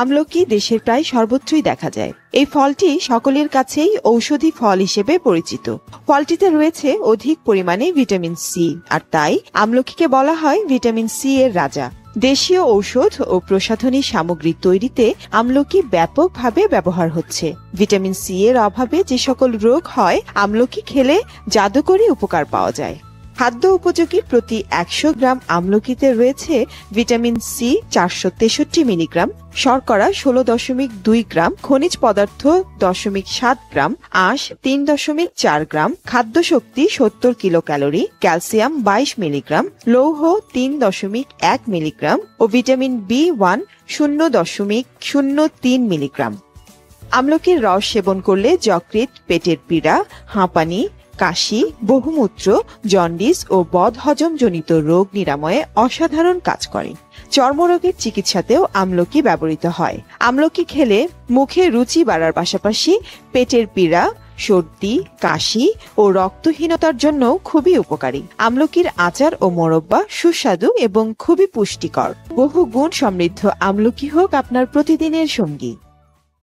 আমলকি দেশের প্রায় সর্বত্রই দেখা যায়। এই ফলটি সকলের কাছেই ঔষধি ফল হিসেবে পরিচিত। ফলটিতে রয়েছে অধিক পরিমাণে ভিটামিন সি, আর তাই আমলকিকে বলা হয় ভিটামিন সি এর রাজা। দেশীয় ঔষধ ও প্রসাধনী সামগ্রী তৈরিতে আমলকি ব্যাপকভাবে ব্যবহার হচ্ছে। ভিটামিন সি এর অভাবে যে সকল রোগ হয়, আমলকি খেলে জাদুকরী উপকার পাওয়া যায়। খাদ্য উপযোগী প্রতি ১০০ গ্রাম আমলকিতে রয়েছে ভিটামিন সি ৪৬৩ মিলিগ্রাম, শর্করা ১৬.২ গ্রাম, খনিজ পদার্থ ০.৭ গ্রাম, আঁশ ৩.৪ গ্রাম, খাদ্য শক্তি ৭০ কিলো ক্যালোরি, ক্যালসিয়াম ২২ মিলিগ্রাম, লৌহ ৩.১ মিলিগ্রাম ও ভিটামিন বি1 ০.০৩ মিলিগ্রাম। আমলকির রস সেবন করলে যকৃৎ, পেটের পীড়া, হাঁপানি, কাশি, বহুমূত্র, জন্ডিস ও বদহজমজনিত রোগ নিরাময়ে অসাধারণ কাজ করে। চর্মরোগের চিকিৎসাতেও আমলকি ব্যবহৃত হয়। আমলকি খেলে মুখে রুচি বাড়ার পাশাপাশি পেটের পীড়া, সর্দি, কাশি ও রক্তহীনতার জন্য খুবই উপকারী। আমলকির আচার ও মোরব্বা সুস্বাদু এবং খুবই পুষ্টিকর। বহু গুণ সমৃদ্ধ আমলকি হোক আপনার প্রতিদিনের সঙ্গী।